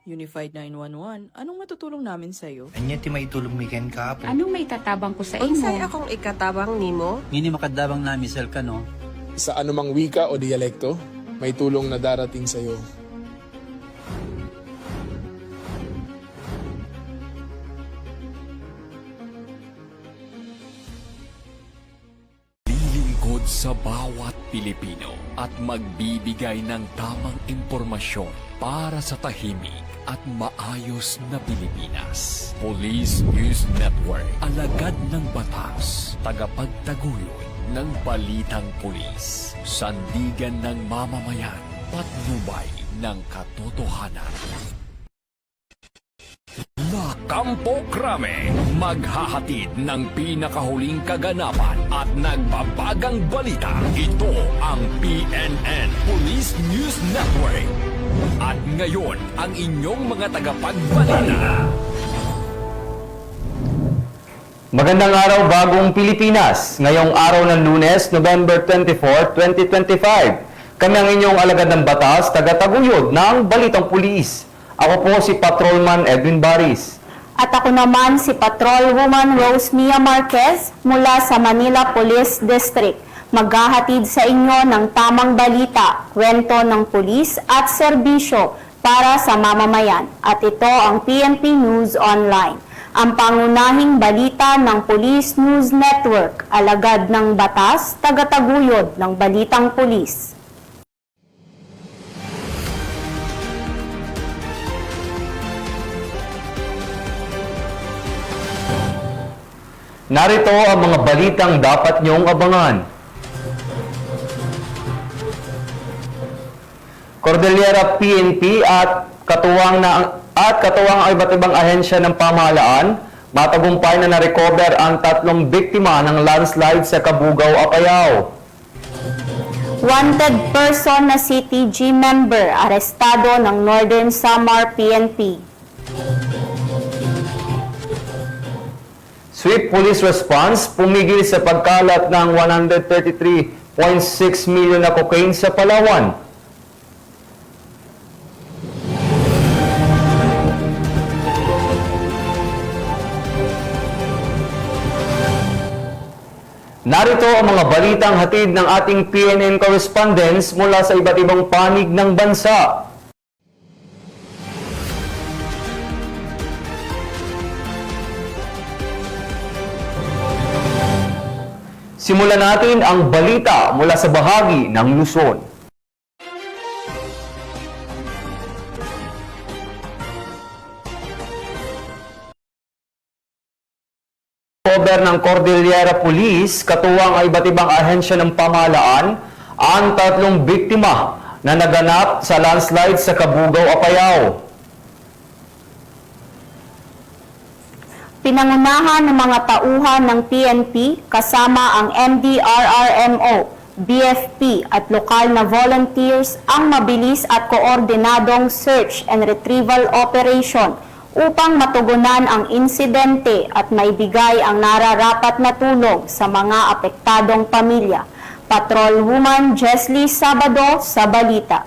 Unified 911, anong matutulong namin sa'yo? Anya ti maitulong miken ka po. Anong may tatabang ko sa imo? Unsay akong ikatabang nimo? Ngini makadabang na misel ka no. Sa anumang wika o dialekto, may tulong na darating sa iyo. Lilingkod sa bawat Pilipino at magbibigay ng tamang impormasyon para sa tahimik at maayos na Pilipinas. Police News Network, alagad ng batas, tagapagtaguyod ng balitang pulis, sandigan ng mamamayan, patnubay ng katotohanan. La Campo Crame, maghahatid ng pinakahuling kaganapan at nagbabagang balita. Ito ang PNN Police News Network. At ngayon, ang inyong mga tagapagbalita. Magandang araw, bagong Pilipinas. Ngayong araw ng Lunes, November 24, 2025. Kami ang inyong alagad ng batas, tagataguyod ng Balitang Pulis. Ako po si Patrolman Edwin Baris. At ako naman si Patrolwoman Rose Mia Marquez mula sa Manila Police District. Maghahatid sa inyo ng tamang balita, kwento ng pulis at serbisyo para sa mamamayan. At ito ang PNP News Online, ang pangunahing balita ng Police News Network, alagad ng batas, tagataguyod ng Balitang Pulis. Narito ang mga balitang dapat niyong abangan. Cordillera PNP at katuwang ang iba't ibang ahensya ng pamahalaan, matagumpay na na-recover ang 3 biktima ng landslide sa Cabugao, Apayao. Wanted person na CTG member arestado ng Northern Samar PNP. Swift Police Response pumigil sa pagkalat ng 133.6 milyon na cocaine sa Palawan. Narito ang mga balitang hatid ng ating PNN correspondents mula sa iba't ibang panig ng bansa. Simulan natin ang balita mula sa bahagi ng Luzon. Recover ng Cordillera Police, katuwang ang iba't ibang ahensya ng pamahalaan, ang 3 biktima na naganap sa landslide sa Cabugao, Apayao. Pinangunahan ng mga tauhan ng PNP kasama ang MDRRMO, BFP at lokal na volunteers ang mabilis at koordinadong search and retrieval operation upang matugunan ang insidente at maibigay ang nararapat na tulong sa mga apektadong pamilya. Patrolwoman Jesly Sabado sa balita.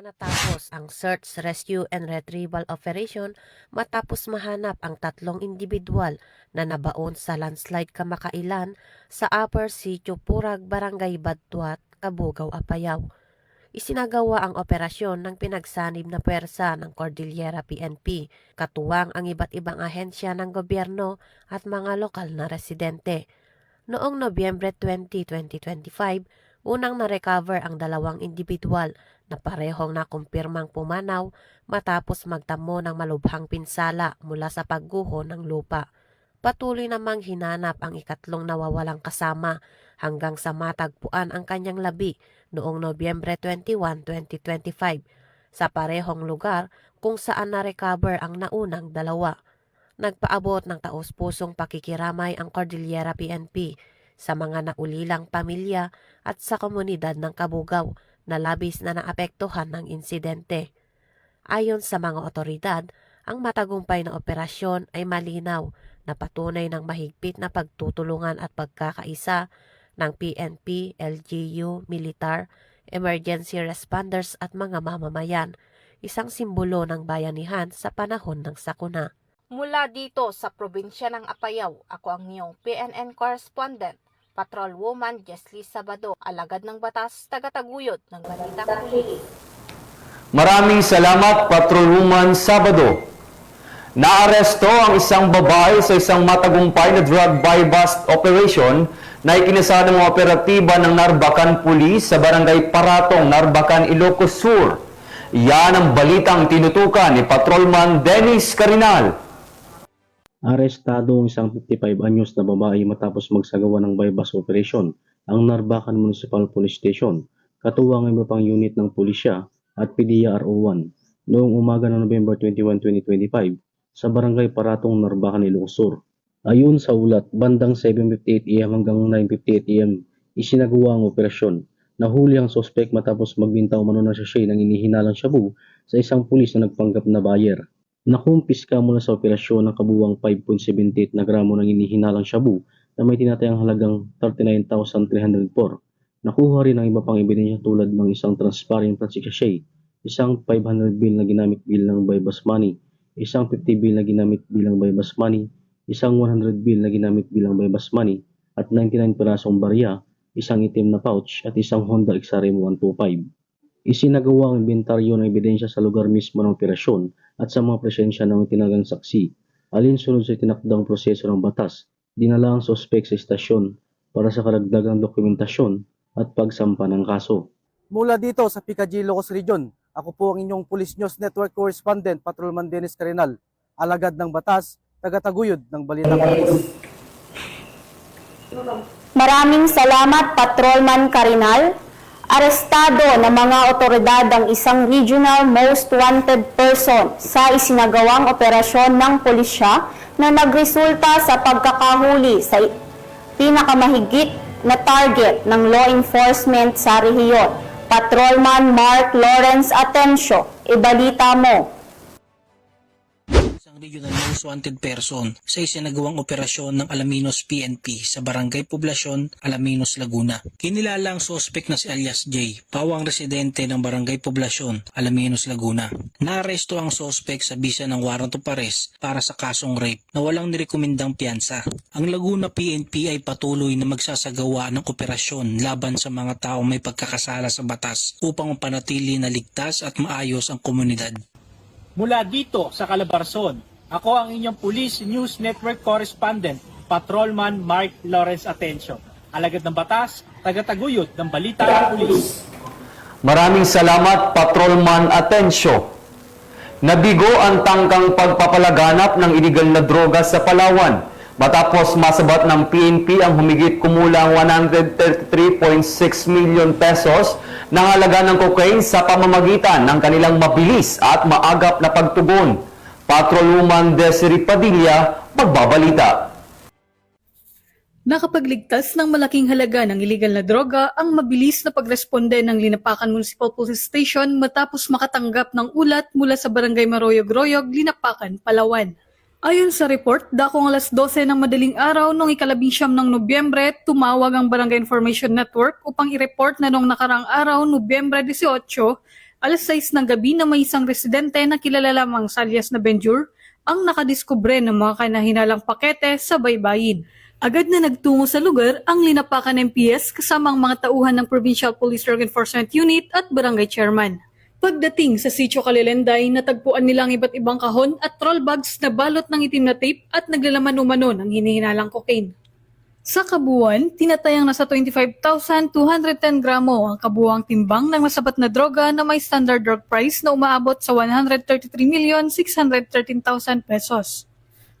Natapos ang search, rescue and retrieval operation matapos mahanap ang 3 individual na nabaon sa landslide kamakailan sa Upper Sitio Purag, Barangay Badtuat, Cabugao, Apayao. Isinagawa ang operasyon ng pinagsanib na pwersa ng Cordillera PNP, katuwang ang iba't ibang ahensya ng gobyerno at mga lokal na residente. Noong Nobyembre 20, 2025, unang na-recover ang 2 individual na parehong nakumpirmang pumanaw matapos magtamo ng malubhang pinsala mula sa pagguho ng lupa. Patuloy namang hinanap ang ikatlong nawawalang kasama hanggang sa matagpuan ang kanyang labi noong Nobyembre 21, 2025 sa parehong lugar kung saan na-recover ang naunang 2. Nagpaabot ng taos-pusong pakikiramay ang Cordillera PNP sa mga naulilang pamilya at sa komunidad ng Cabugao na labis na naapektuhan ng insidente. Ayon sa mga otoridad, ang matagumpay na operasyon ay malinaw na patunay ng mahigpit na pagtutulungan at pagkakaisa ng PNP, LGU, militar, emergency responders at mga mamamayan. isang simbolo ng bayanihan sa panahon ng sakuna. Mula dito sa probinsya ng Apayao, ako ang iyong PNN correspondent, Patrolwoman Jesly Sabado, alagad ng batas, tagataguyod ng Balitang Pulis. Maraming salamat, Patrolwoman Sabado. Naaresto ang isang babae sa isang matagumpay na drug buy-bust operation na ikinasada ng mga operatiba ng Narbacan Police sa Barangay Paratong, Narbacan, Ilocos Sur. Yan ang balitang tinutukan ni Patrolman Dennis Carinal. Arestado ang isang 55 anyos na babae matapos magsagawa ng buy-bust operation ang Narbacan Municipal Police Station, katuwang ang iba pang unit ng pulisya at PDEA RO1 noong umaga ng November 21, 2025 sa Barangay Paratong, Narbacan, Ilocos Sur. Ayon sa ulat, bandang 7:58 AM hanggang 9:58 AM isinagawa ang operasyon. Nahuli ang sospek matapos magbintaw umano ng sachet ng inihinalang shabu sa isang pulis na nagpanggap na buyer. Nakumpiska mula sa operasyon ng kabuuang 5.78 na gramo ng inihinalang shabu na may tinatayang halagang 39,304. Nakuha rin ang iba pang ebidensya tulad ng isang transparent plastic sachet, isang 500 bill na ginamit bilang buy-bust money, isang 50 bill na ginamit bilang buy-bust money, isang 100 bill na ginamit bilang buy-bust money, at 99 pirasong barya, isang itim na pouch, at isang Honda XRM 125. Isinagawa ang inventaryo ng ebidensya sa lugar mismo ng operasyon at sa mga presensya ng itinagang saksi. Alinsunod sa tinakdang proseso ng batas, dinala ang sospek sa istasyon para sa karagdagang dokumentasyon at pagsampa ng kaso. Mula dito sa PKG Ilocos Region, ako po ang inyong Police News Network Correspondent, Patrolman Dennis Carinal, alagad ng batas, tagataguyod ng Balitang Pulis. Maraming salamat, Patrolman Carinal. Arestado ng mga otoridad ang isang regional most wanted person sa isinagawang operasyon ng pulisya na nagresulta sa pagkakahuli sa pinakamahigit na target ng law enforcement sa rehiyon. Patrolman Mark Lawrence Atencio, ibalita mo. Isang regional most wanted person sa isinagawang operasyon ng Alaminos PNP sa Barangay Poblasyon, Alaminos, Laguna. Kinilala ang sospek na si alias J, pawang residente ng Barangay Poblasyon, Alaminos, Laguna. Naaresto ang sospek sa bisa ng warrant of arrest para sa kasong rape na walang nirekomendang piyansa. Ang Laguna PNP ay patuloy na magsasagawa ng operasyon laban sa mga taong may pagkakasala sa batas upang mapanatili na ligtas at maayos ang komunidad. Mula dito sa Calabarzon, ako ang inyong Police News Network Correspondent, Patrolman Mark Lawrence Atencio. Alagad ng batas, tagataguyod ng Balitang Pulis. Maraming salamat, Patrolman Atencio. Nabigo ang tangkang pagpapalaganap ng iligal na droga sa Palawan matapos masabat ng PNP ang humigit kumulang 133.6 million pesos ng halaga ng cocaine sa pamamagitan ng kanilang mabilis at maagap na pagtugon. Patrolwoman Desiree Padilla, magbabalita. Nakapagligtas ng malaking halaga ng iligal na droga ang mabilis na pagresponde ng Linapacan Municipal Police Station matapos makatanggap ng ulat mula sa Barangay Maroyog-Royog, Linapacan, Palawan. Ayon sa report, dakong alas 12 ng madaling araw noong ika-19 ng Nobyembre, tumawag ang Barangay Information Network upang i-report na noong nakarang araw, Nobyembre 18, alas 6 ng gabi na may isang residente na kilala lamang sa alias na Benjur ang nakadiskubre ng mga kanahinalang pakete sa baybayin. Agad na nagtungo sa lugar ang Linapacan MPS kasama ang mga tauhan ng Provincial Police Drug Enforcement Unit at Barangay Chairman. Pagdating sa Sitio Kalilenday, natagpuan nila ang iba't ibang kahon at troll bags na balot ng itim na tape at naglalaman umano ng hinihinalang cocaine. Sa kabuuan, tinatayang nasa 25,210 gramo ang kabuuang timbang ng masabat na droga na may standard drug price na umaabot sa 133,613,000 pesos.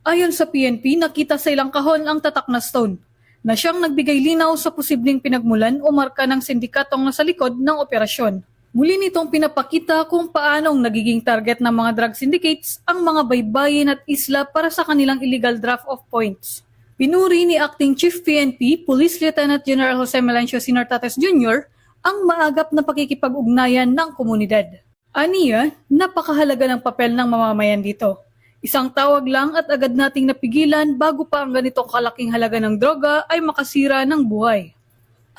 Ayon sa PNP, nakita sa ilang kahon ang tatak na stone na siyang nagbigay linaw sa posibleng pinagmulan o marka ng sindikatong nasa likod ng operasyon. Muli nitong pinapakita kung paanong nagiging target ng mga drug syndicates ang mga baybayin at isla para sa kanilang illegal draft of points. Pinuri ni Acting Chief PNP, Police Lieutenant General Jose Melancio Sinartates Jr. ang maagap na pakikipag-ugnayan ng komunidad. Aniya, napakahalaga ng papel ng mamamayan dito. Isang tawag lang at agad nating napigilan bago pa ang ganitong kalaking halaga ng droga ay makasira ng buhay.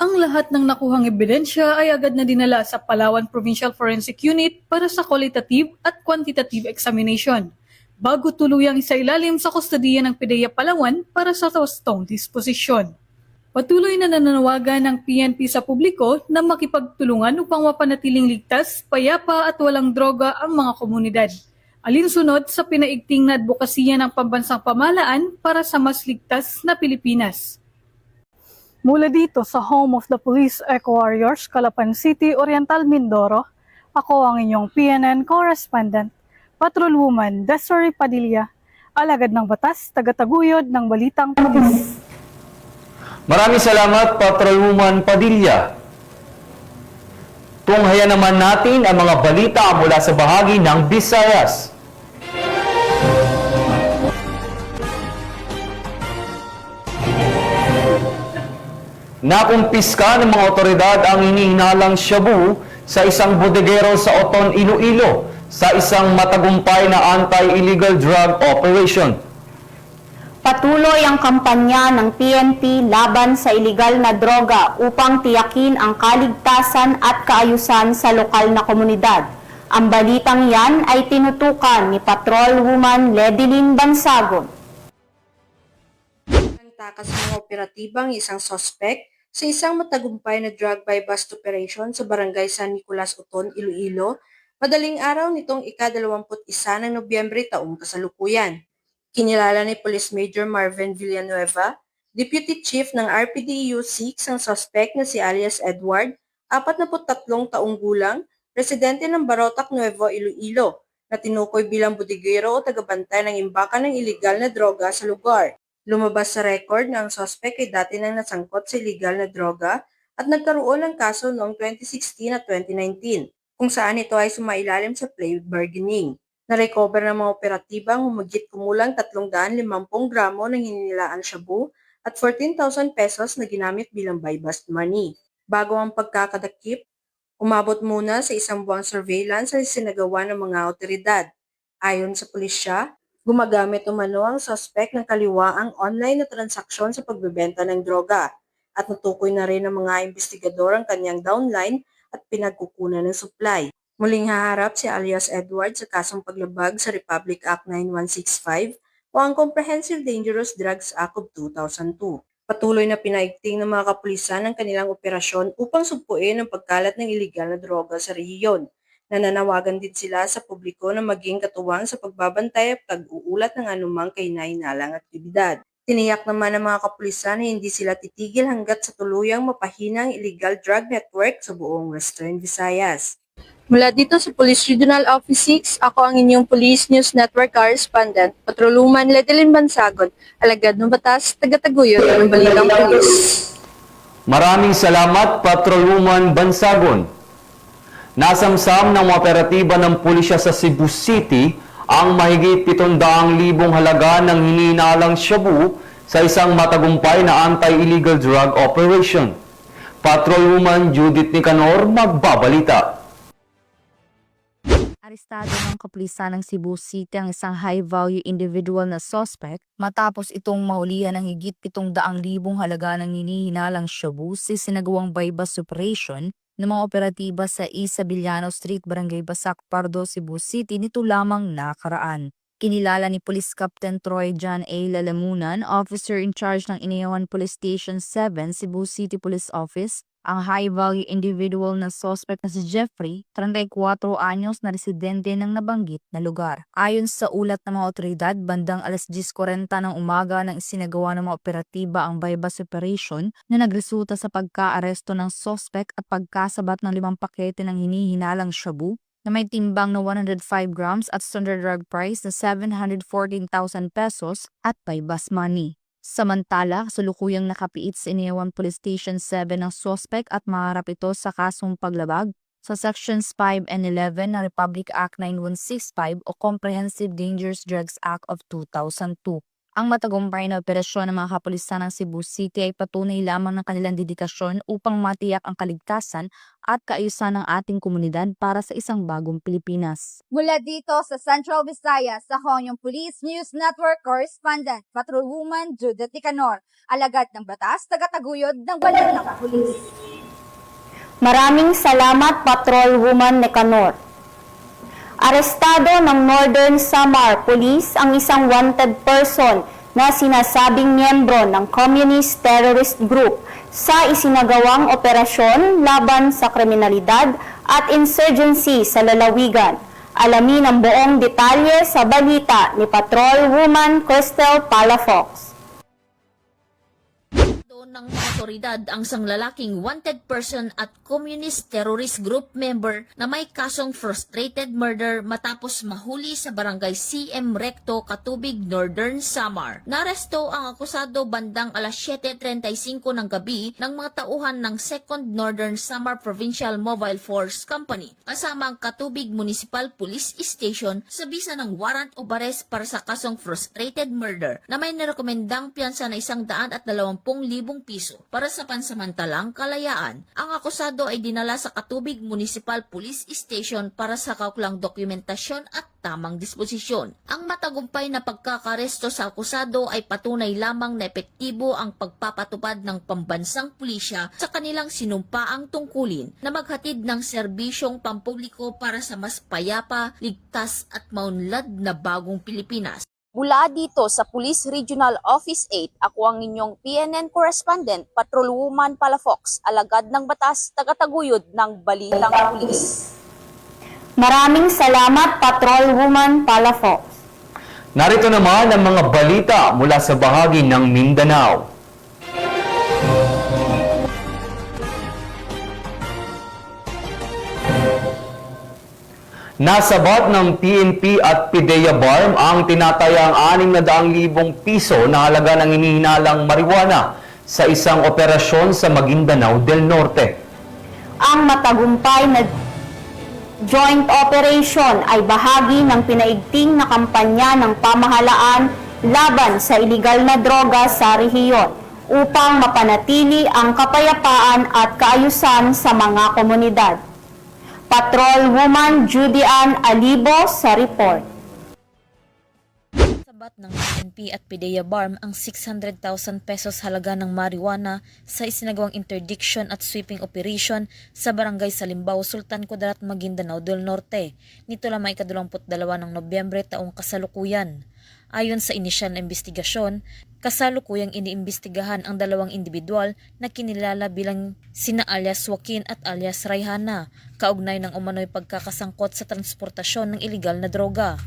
Ang lahat ng nakuhang ebidensya ay agad na dinala sa Palawan Provincial Forensic Unit para sa qualitative at quantitative examination, bago tuluyang isailalim sa kustodiya ng PIDEA Palawan para sa wastong disposisyon. Patuloy na nananawagan ng PNP sa publiko na makipagtulungan upang mapanatiling ligtas, payapa at walang droga ang mga komunidad. Alinsunod sa pinaigting na advokasya ng pambansang pamahalaan para sa mas ligtas na Pilipinas. Mula dito sa Home of the Police Eco Warriors, Calapan City, Oriental Mindoro, ako ang inyong PNN correspondent, Patrolwoman Desiree Padilla, alagad ng batas, tagataguyod ng balitang pulis. Maraming salamat, Patrolwoman Padilla. Tunghayan naman natin ang mga balita mula sa bahagi ng Visayas. Nakumpiska ng mga otoridad ang hinihinalang shabu sa isang bodegero sa Oton, Iloilo sa isang matagumpay na anti-illegal drug operation. Patuloy ang kampanya ng PNP laban sa iligal na droga upang tiyakin ang kaligtasan at kaayusan sa lokal na komunidad. Ang balitang yan ay tinutukan ni Patrolwoman Ledilyn Bansagon. Takas ng mga operatibang isang sospek sa isang matagumpay na drug buy bust operation sa barangay San Nicolas, Oton, Iloilo, madaling araw nitong ika-21 ng Nobyembre taong kasalukuyan. Kinilala ni Police Major Marvin Villanueva, Deputy Chief ng RPDEU 6 ang sospek na si alias Edward, 43 taong gulang, residente ng Barotac, Nuevo Iloilo, na tinukoy bilang budigero o tagabantay ng imbakan ng iligal na droga sa lugar. Lumabas sa record na ang sospek ay dati nang nasangkot sa iligal na droga at nagkaroon ng kaso noong 2016 at 2019, kung saan ito ay sumailalim sa plea bargaining. Na-recover ng mga operatibang humigit kumulang 350 gramo ng hininilaan shabu at 14,000 pesos na ginamit bilang buy-bust money. Bago ang pagkakadakip, umabot muna sa isang buwang surveillance na sinagawa ng mga otoridad. Ayon sa pulisya, gumagamit umano ang suspect ng kaliwaang online na transaksyon sa pagbebenta ng droga at natukoy na rin ng mga investigador ang kanyang downline at pinagkukunan ng supply. Muling haharap si alias Edward sa kasong paglabag sa Republic Act 9165 o ang Comprehensive Dangerous Drugs Act of 2002. Patuloy na pinaigting ng mga kapulisan ang kanilang operasyon upang sugpuin ang pagkalat ng iligal na droga sa rehiyon. Nananawagan din sila sa publiko na maging katuwang sa pagbabantay at pag-uulat ng anumang kahinahinalang aktibidad. Tiniyak naman ng mga kapulisan na hindi sila titigil hanggat sa tuluyang mapahina ang illegal drug network sa buong Western Visayas. Mula dito sa Police Regional Office 6, ako ang inyong Police News Network correspondent, Patrolwoman Ledilyn Bansagon, alagad ng batas, tagataguyod ng balitang pulis. Maraming salamat, Patrolwoman Bansagon. Nasamsam ng operatiba ng pulisya sa Cebu City ang mahigit 700,000 halaga ng hinihinalang shabu sa isang matagumpay na anti-illegal drug operation. Patrolwoman Judith Nicanor magbabalita. Arestado ng kapulisan ng Cebu City ang isang high-value individual na suspect matapos itong mahulihan ng higit 700,000 halaga ng hinihinalang shabu sa sinagawang buy-bust operation ng mga operatiba sa Isabellano Street, Barangay Basak, Pardo, Cebu City nito lamang nakaraan. Kinilala ni Police Captain Troy John A. Lalamunan, officer in charge ng Inayawan Police Station 7, Cebu City Police Office, ang high-value individual na suspect na si Jeffrey, 34 anyos na residente ng nabanggit na lugar. Ayon sa ulat ng mga otoridad, bandang alas 10:40 ng umaga nang isinagawa ng mga operatiba ang buy-bust operation na nagresulta sa pagka-aresto ng suspect at pagkasabat ng 5 pakete ng hinihinalang shabu na may timbang na 105 grams at standard drug price na 714,000 pesos at buy-bust money. Samantala, kasalukuyang nakapiit sa Inayawan Police Station 7 ng suspect at maharap ito sa kasong paglabag sa Sections 5 and 11 ng Republic Act 9165 o Comprehensive Dangerous Drugs Act of 2002. Ang matagumpay na operasyon ng mga kapulisan ng Cebu City ay patunay lamang ng kanilang dedikasyon upang matiyak ang kaligtasan at kaayusan ng ating komunidad para sa isang bagong Pilipinas. Mula dito sa Central Visayas, ako ang iyong Police News Network Correspondent, Patrolwoman Judith Nicanor, alagad ng batas, tagataguyod ng Balitang Pulis. Maraming salamat, Patrolwoman Nicanor. Arestado ng Northern Samar Police ang isang wanted person na sinasabing miyembro ng Communist Terrorist Group sa isinagawang operasyon laban sa kriminalidad at insurgency sa lalawigan. Alamin ang buong detalye sa balita ni Patrolwoman Cristel Palafox. Ng mga otoridad ang isang lalaking wanted person at communist terrorist group member na may kasong frustrated murder matapos mahuli sa barangay CM Recto, Katubig, Northern Samar. Naresto ang akusado bandang alas 7:35 ng gabi ng mga tauhan ng 2nd Northern Samar Provincial Mobile Force Company kasama ang Katubig Municipal Police Station sa bisa ng warrant of arrest para sa kasong frustrated murder na may nirekomendang piyansa na 120,000 piso para sa pansamantalang kalayaan. Ang akusado ay dinala sa Katubig Municipal Police Station para sa kauklang dokumentasyon at tamang disposisyon. Ang matagumpay na pagkakaresto sa akusado ay patunay lamang na epektibo ang pagpapatupad ng pambansang pulisya sa kanilang sinumpaang tungkulin na maghatid ng serbisyong pampubliko para sa mas payapa, ligtas at maunlad na bagong Pilipinas. Mula dito sa Police Regional Office 8, ako ang inyong PNN Correspondent, Patrolwoman Palafox, alagad ng batas, tagataguyod ng Balitang Pulis. Maraming salamat, Patrolwoman Palafox. Narito naman ang mga balita mula sa bahagi ng Mindanao. Nasabat ng PNP at PIDEA BARM ang tinatayang 600,000 piso na halaga ng hinihinalang marijuana sa isang operasyon sa Maguindanao del Norte. Ang matagumpay na joint operation ay bahagi ng pinaigting na kampanya ng pamahalaan laban sa iligal na droga sa rehiyon upang mapanatili ang kapayapaan at kaayusan sa mga komunidad. Patrolwoman Judy Ann Alibo sa report. Sabat ng PNP at PIDEA BARM ang 600,000 pesos halaga ng marijuana sa isinagawang interdiction at sweeping operation sa barangay Salimbao, Sultan Kudarat, Maguindanao del Norte. Nito lamang ika-22 ng Nobyembre taong kasalukuyan. Ayon sa inisyal na investigasyon, kasalukuyang iniimbestigahan ang dalawang individual na kinilala bilang sina alias Joaquin at alias Rayhana, kaugnay ng umano'y pagkakasangkot sa transportasyon ng iligal na droga.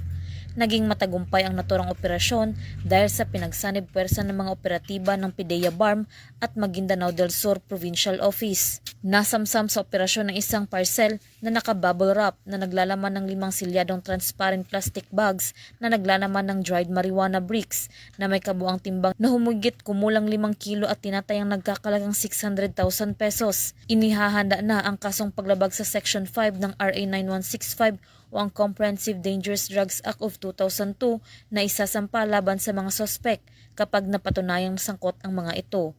Naging matagumpay ang naturang operasyon dahil sa pinagsanib pwersa ng mga operatiba ng PIDEA BARM at Maguindanao del Sur Provincial Office. Nasamsam sa operasyon ng isang parcel na naka-bubble wrap na naglalaman ng 5 silyadong transparent plastic bags na naglalaman ng dried marijuana bricks na may kabuang timbang na humigit kumulang 5 kilo at tinatayang nagkakalagang 600,000 pesos. Inihahanda na ang kasong paglabag sa Section 5 ng RA 9165 o ang Comprehensive Dangerous Drugs Act of 2002 na isasampa laban sa mga sospek kapag napatunayang sangkot ang mga ito.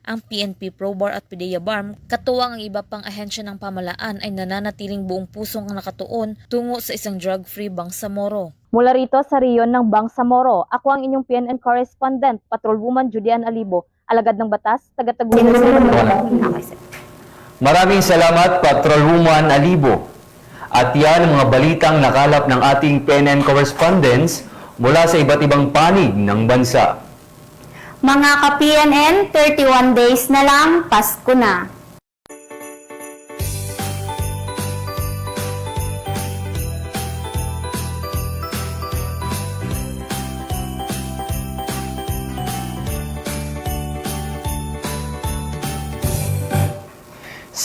Ang PNP, ProBAR at PIDEA BARM, katuwang ang iba pang ahensya ng pamahalaan ay nananatiling buong pusong nakatuon tungo sa isang drug-free Bangsamoro. Mula rito sa riyon ng Bangsamoro, ako ang inyong PNN Correspondent, Patrolwoman Judy Ann Alibo, alagad ng batas, tagataguyod ng Maraming salamat, Patrolwoman Alibo. At yan ang mga balitang nakalap ng ating PNN correspondents mula sa iba't ibang panig ng bansa. Mga ka-PNN, 31 days na lang, Pasko na.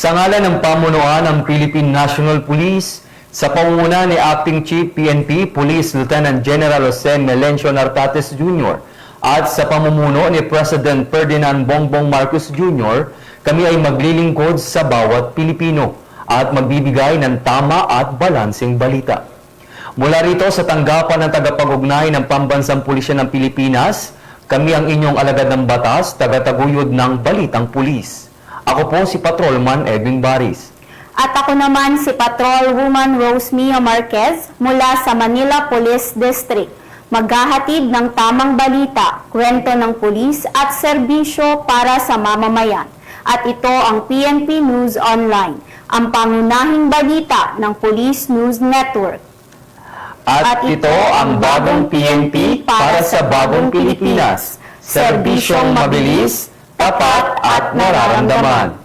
Sa ngalan ng pamunuan ng Philippine National Police, sa pangunguna ni Acting Chief PNP Police Lieutenant General Jose Melencio Nartates Jr. at sa pamumuno ni President Ferdinand Bongbong Marcos Jr., kami ay maglilingkod sa bawat Pilipino at magbibigay ng tama at balanseng balita. Mula rito sa tanggapan ng tagapag-ugnay ng Pambansang Pulisya ng Pilipinas, Kami ang inyong alagad ng batas, tagataguyod ng Balitang Pulis. Ako po si Patrolman Edwin Baris. At ako naman si Patrolwoman Rose Mia Marquez mula sa Manila Police District. Maghahatid ng tamang balita, kwento ng pulis at serbisyo para sa mamamayan. At ito ang PNP News Online, ang pangunahing balita ng Police News Network. At ito ang bagong PNP para sa bagong Pilipinas. Serbisyong mabilis, tapat at nararamdaman.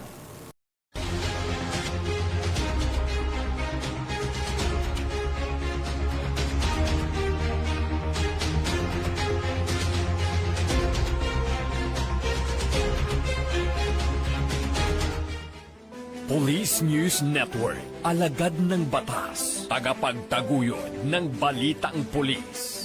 Police News Network, alagad ng batas, tagapagtaguyod ng balitang pulis.